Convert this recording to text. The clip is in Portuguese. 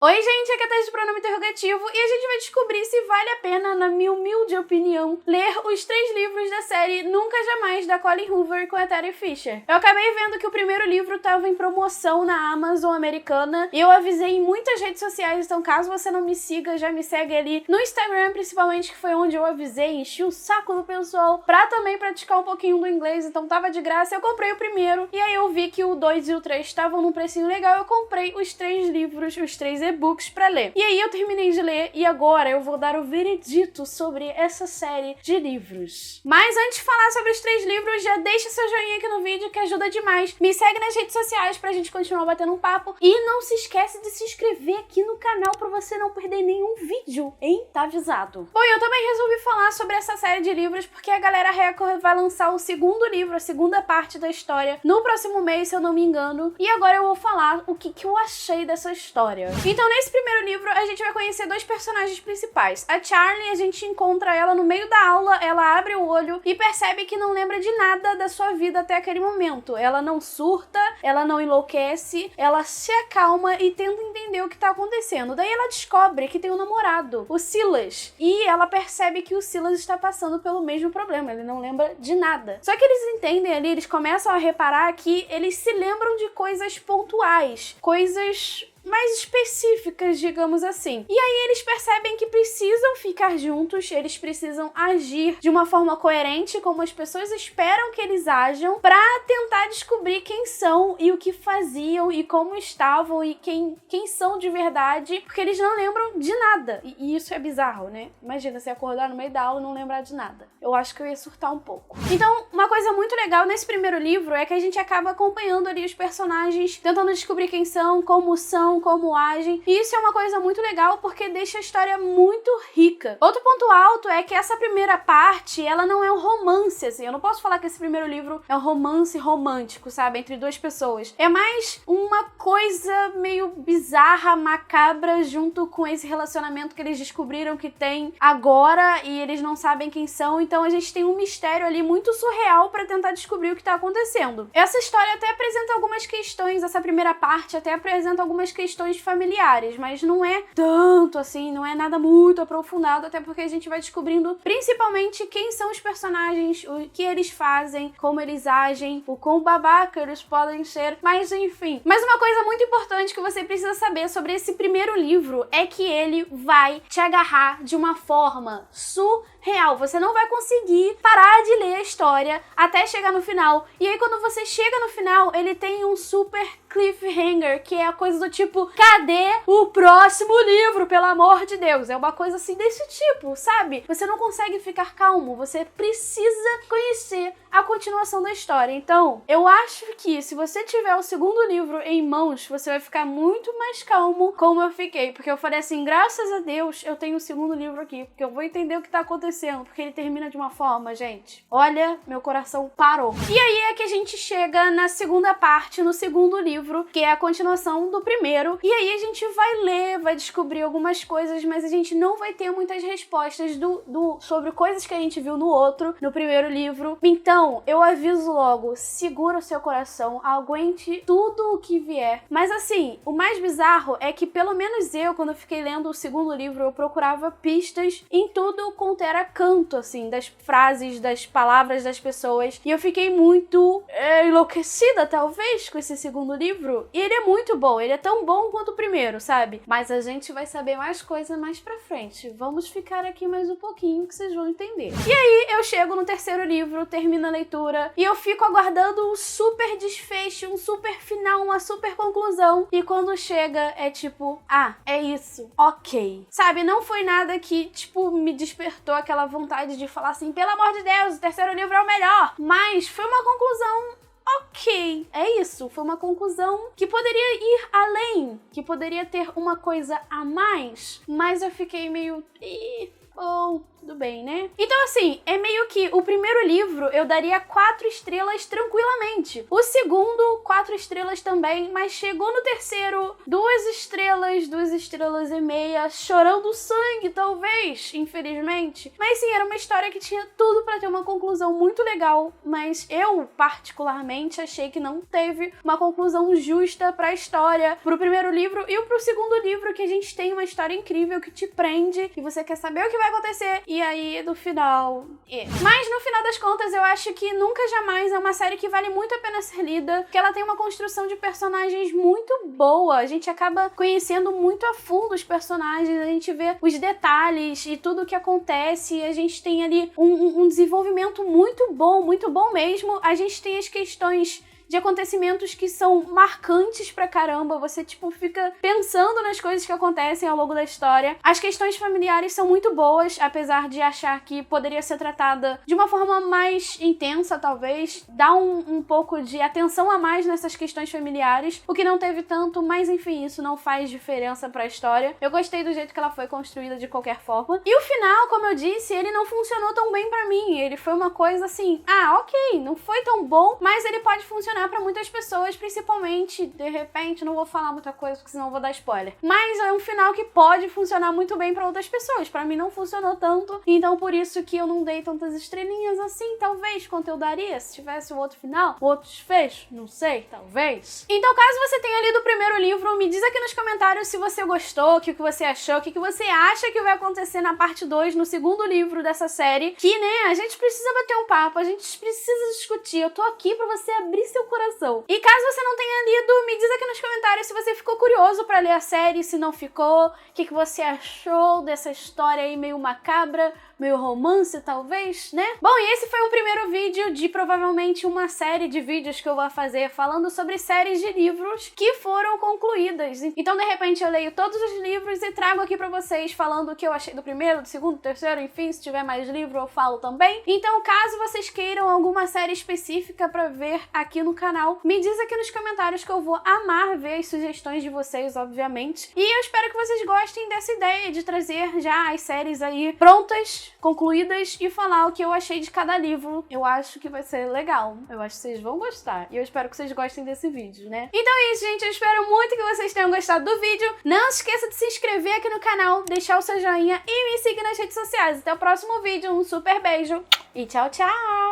Oi gente, aqui é a Thaís do Pronome Interrogativo e a gente vai descobrir se vale a pena, na minha humilde opinião, ler os 3 livros da série Nunca Jamais, da Colleen Hoover com a Terry Fisher. Eu acabei vendo que o primeiro livro estava em promoção na Amazon americana e eu avisei em muitas redes sociais, então caso você não me siga, já me segue ali no Instagram, principalmente, que foi onde eu avisei, enchi o saco do pessoal pra também praticar um pouquinho do inglês, então tava de graça. Eu comprei o primeiro e aí eu vi que o 2 e o 3 estavam num precinho legal, eu comprei os 3 livros, os 3 e-books pra ler. E aí eu terminei de ler e agora eu vou dar o veredito sobre essa série de livros. Mas antes de falar sobre os 3 livros, já deixa seu joinha aqui no vídeo que ajuda demais. Me segue nas redes sociais pra gente continuar batendo um papo. E não se esquece de se inscrever aqui no canal pra você não perder nenhum vídeo, hein? Tá avisado. Bom, eu também resolvi falar sobre essa série de livros porque a Galera Record vai lançar o segundo livro, a segunda parte da história, no próximo mês, se eu não me engano. E agora eu vou falar o que eu achei dessa história. Então, nesse primeiro livro, a gente vai conhecer 2 personagens principais. A Charlie, a gente encontra ela no meio da aula, ela abre o olho e percebe que não lembra de nada da sua vida até aquele momento. Ela não surta, ela não enlouquece, ela se acalma e tenta entender o que tá acontecendo. Daí ela descobre que tem um namorado, o Silas, e ela percebe que o Silas está passando pelo mesmo problema, ele não lembra de nada. Só que eles entendem ali, eles começam a reparar que eles se lembram de coisas pontuais, coisas mais específicas, digamos assim. E aí eles percebem que precisam ficar juntos, eles precisam agir de uma forma coerente, como as pessoas esperam que eles ajam, pra tentar descobrir quem são e o que faziam e como estavam e quem são de verdade, porque eles não lembram de nada. E isso é bizarro, né? Imagina você acordar no meio da aula e não lembrar de nada. Eu acho que eu ia surtar um pouco. Então, uma coisa muito legal nesse primeiro livro é que a gente acaba acompanhando ali os personagens, tentando descobrir quem são, como agem, e isso é uma coisa muito legal porque deixa a história muito rica. Outro ponto alto é que essa primeira parte, ela não é um romance, assim, eu não posso falar que esse primeiro livro é um romance romântico, sabe, entre 2 pessoas. É mais uma coisa meio bizarra, macabra, junto com esse relacionamento que eles descobriram que tem agora e eles não sabem quem são, então a gente tem um mistério ali muito surreal pra tentar descobrir o que tá acontecendo. Essa história até apresenta algumas questões, essa primeira parte até apresenta algumas questões familiares, mas não é tanto assim, não é nada muito aprofundado, até porque a gente vai descobrindo principalmente quem são os personagens, o que eles fazem, como eles agem, o quão babaca eles podem ser, mas enfim. Mas uma coisa muito importante que você precisa saber sobre esse primeiro livro é que ele vai te agarrar de uma forma surreal. Você não vai conseguir parar de ler a história até chegar no final. E aí quando você chega no final, ele tem um super cliffhanger, que é a coisa do tipo, cadê o próximo livro, pelo amor de Deus? É uma coisa assim desse tipo, sabe? Você não consegue ficar calmo, você precisa conhecer a continuação da história. Então, eu acho que se você tiver o segundo livro em mãos, você vai ficar muito mais calmo, como eu fiquei, porque eu falei assim, graças a Deus eu tenho o segundo livro aqui, porque eu vou entender o que tá acontecendo, porque ele termina de uma forma, gente, olha, meu coração parou. E aí é que a gente chega na segunda parte, no segundo livro, que é a continuação do primeiro, e aí a gente vai ler, vai descobrir algumas coisas, mas a gente não vai ter muitas respostas sobre coisas que a gente viu no outro, no primeiro livro. Então, eu aviso logo, segura o seu coração, aguente tudo o que vier. Mas assim, o mais bizarro é que pelo menos eu, quando eu fiquei lendo o segundo livro, eu procurava pistas em tudo quanto era canto, assim, das frases, das palavras das pessoas, e eu fiquei muito enlouquecida, talvez, com esse segundo livro. E ele é muito bom, ele é tão bom quanto o primeiro, sabe? Mas a gente vai saber mais coisa mais pra frente. Vamos ficar aqui mais um pouquinho que vocês vão entender. E aí eu chego no terceiro livro, termino a leitura e eu fico aguardando um super desfecho, um super final, uma super conclusão. E quando chega é tipo, ah, é isso, ok. Sabe, não foi nada que, tipo, me despertou aquela vontade de falar assim, pelo amor de Deus, o terceiro livro é o melhor. Mas foi uma conclusão ok, é isso, foi uma conclusão que poderia ir além, que poderia ter uma coisa a mais, mas eu fiquei meio... Bom, tudo bem, né? Então, assim, é meio que o primeiro livro eu daria 4 estrelas tranquilamente. O segundo, 4 estrelas também, mas chegou no terceiro, 2 estrelas e meia, chorando sangue, talvez, infelizmente. Mas sim, era uma história que tinha tudo pra ter uma conclusão muito legal, mas eu, particularmente, achei que não teve uma conclusão justa pra história, pro primeiro livro e pro segundo livro, que a gente tem uma história incrível que te prende, que você quer saber o que vai acontecer, e aí, no final... Mas, no final das contas, eu acho que Nunca Jamais é uma série que vale muito a pena ser lida, porque ela tem uma construção de personagens muito boa, a gente acaba conhecendo muito a fundo os personagens, a gente vê os detalhes e tudo o que acontece, e a gente tem ali um desenvolvimento muito bom mesmo. A gente tem as questões de acontecimentos que são marcantes pra caramba, você, tipo, fica pensando nas coisas que acontecem ao longo da história. As questões familiares são muito boas, apesar de achar que poderia ser tratada de uma forma mais intensa, talvez. Dá um pouco de atenção a mais nessas questões familiares, o que não teve tanto, mas enfim, isso não faz diferença pra história. Eu gostei do jeito que ela foi construída de qualquer forma. E o final, como eu disse, ele não funcionou tão bem pra mim. Ele foi uma coisa assim, ok, não foi tão bom, mas ele pode funcionar pra muitas pessoas, principalmente, de repente, não vou falar muita coisa porque senão eu vou dar spoiler, mas é um final que pode funcionar muito bem pra outras pessoas. Pra mim não funcionou tanto, então por isso que eu não dei tantas estrelinhas assim, talvez, quanto eu daria se tivesse um outro final, outro desfecho, não sei, talvez. Então, caso você tenha lido o primeiro livro, me diz aqui nos comentários se você gostou, o que você achou, o que você acha que vai acontecer na parte 2, no segundo livro dessa série, que, né, a gente precisa bater um papo, a gente precisa discutir, eu tô aqui pra você abrir seu coração. E caso você não tenha lido, me diz aqui nos comentários se você ficou curioso pra ler a série, se não ficou, o que você achou dessa história aí meio macabra, meio romance, talvez, né? Bom, e esse foi um primeiro vídeo de provavelmente uma série de vídeos que eu vou fazer falando sobre séries de livros que foram concluídas. Então, de repente, eu leio todos os livros e trago aqui pra vocês falando o que eu achei do primeiro, do segundo, do terceiro, enfim, se tiver mais livro eu falo também. Então, caso vocês queiram alguma série específica pra ver aqui no canal, me diz aqui nos comentários que eu vou amar ver as sugestões de vocês, obviamente. E eu espero que vocês gostem dessa ideia de trazer já as séries aí prontas, concluídas, e falar o que eu achei de cada livro. Eu acho que vai ser legal. Eu acho que vocês vão gostar. E eu espero que vocês gostem desse vídeo, né? Então é isso, gente. Eu espero muito que vocês tenham gostado do vídeo. Não se esqueça de se inscrever aqui no canal, deixar o seu joinha e me seguir nas redes sociais. Até o próximo vídeo. Um super beijo e tchau, tchau!